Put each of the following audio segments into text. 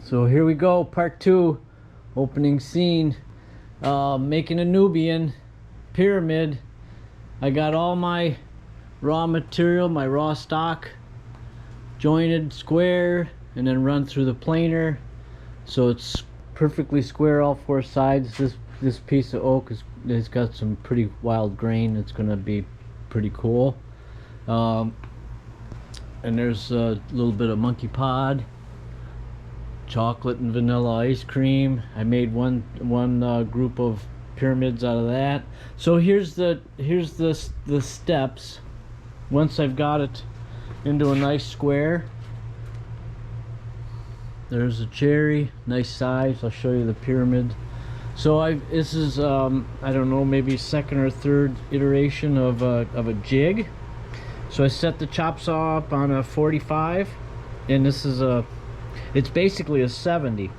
So here we go, part 2, opening scene. Making a Nubian pyramid. I got all my raw material, my raw stock, jointed square, and then run through the planer so it's perfectly square all four sides. This piece of oak has got some pretty wild grain. It's gonna be pretty cool. And there's a little bit of monkey pod, chocolate and vanilla ice cream. I made one group of pyramids out of that. So here's the steps. Once I've got it into a nice square, there's a cherry, nice size. I'll show you the pyramid. So this is I don't know, maybe second or third iteration of a jig. So I set the chop saw up on a 45, and this is it's basically a 70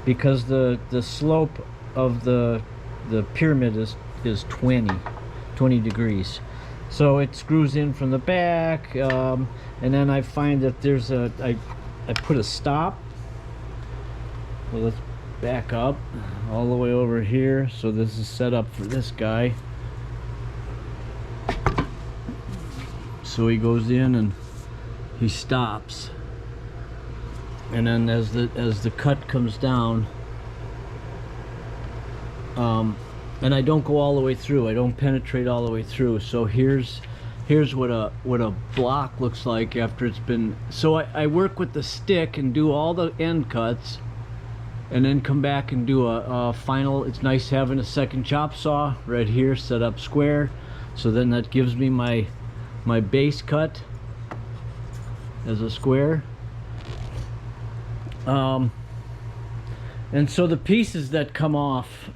because the slope of the pyramid is 20 degrees. So it screws in from the back, and then I find that there's I put a stop. Well, let's back up all the way over here. So this is set up for this guy. So he goes in and he stops, and then as the cut comes down, and I don't go all the way through. I don't penetrate all the way through. So here's what a block looks like after it's been. So I work with the stick and do all the end cuts, and then come back and do a final. It's nice having a second chop saw right here set up square. So then that gives me my base cut as a square. And so the pieces that come off,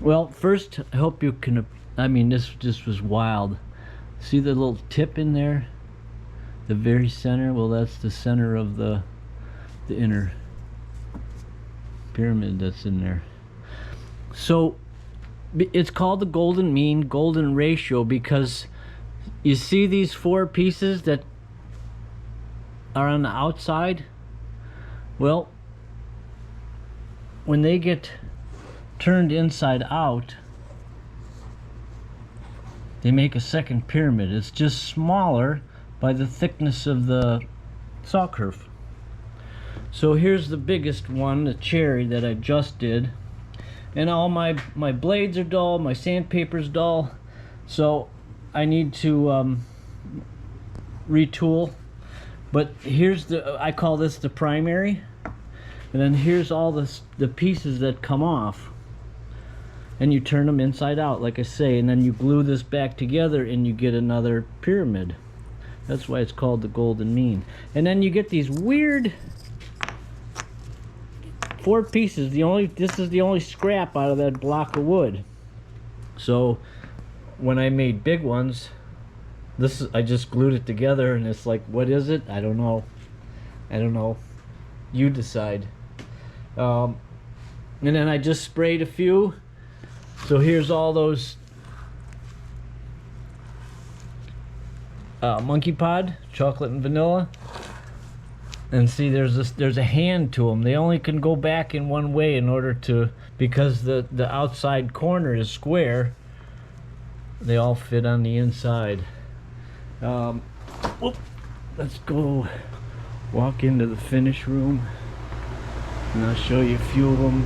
well, first I hope you can, I mean, this just was wild. See the little tip in there, the very center? Well, that's the center of the inner pyramid that's in there. So it's called the golden mean, golden ratio, because you see these four pieces that are on the outside. Well, when they get turned inside out, they make a second pyramid. It's just smaller by the thickness of the saw curve. So here's the biggest one, the cherry that I just did. And all my blades are dull, my sandpaper's dull, so I need to retool. But here's I call this the primary, and then here's all the pieces that come off, and you turn them inside out, like I say, and then you glue this back together and you get another pyramid. That's why it's called the golden mean. And then you get these weird four pieces. This is the only scrap out of that block of wood. So when I made big ones, I just glued it together, and it's like, what is it? I don't know. You decide. And then I just sprayed a few. So here's all those monkey pod, chocolate and vanilla. And see, there's a hand to them. They only can go back in one way in order to, because the outside corner is square, they all fit on the inside. Let's go walk into the finish room, and I'll show you a few of them.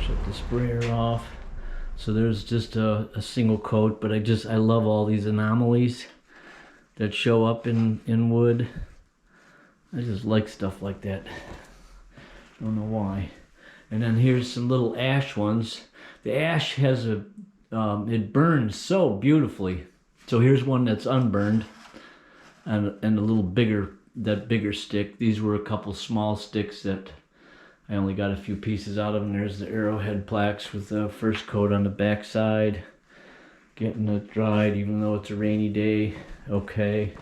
Shut the sprayer off. So there's just a single coat, but I love all these anomalies that show up in wood. I just like stuff like that. Don't know why. And then here's some little ash ones. The ash has it burns so beautifully. So here's one that's unburned, and a little bigger, that bigger stick. These were a couple small sticks that I only got a few pieces out of. And there's the arrowhead plaques with the first coat on the back side. Getting it dried, even though it's a rainy day. Okay.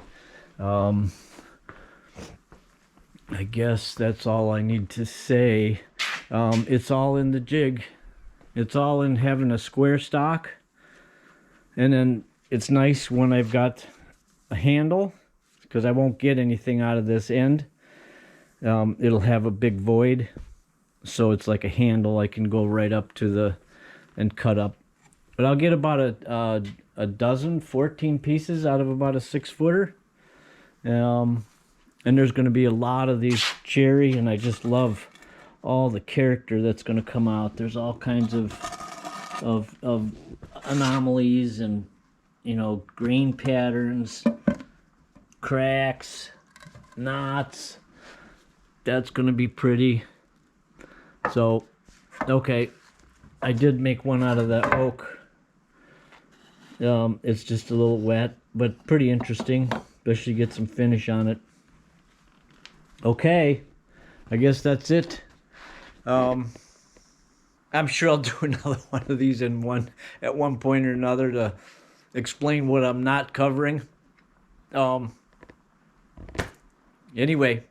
I guess that's all I need to say. It's all in the jig. It's all in having a square stock. And then it's nice when I've got a handle because I won't get anything out of this end. It'll have a big void, so it's like a handle I can go right up to the and cut up. But I'll get about a dozen, 14 pieces out of about a 6-footer. And there's going to be a lot of these cherry, and I just love all the character that's going to come out. There's all kinds of anomalies and, you know, grain patterns, cracks, knots. That's going to be pretty. So, okay, I did make one out of that oak. It's just a little wet, but pretty interesting, especially get some finish on it. Okay, I guess that's it. I'm sure I'll do another one of these at one point or another to explain what I'm not covering. Anyway,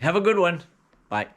have a good one. Bye.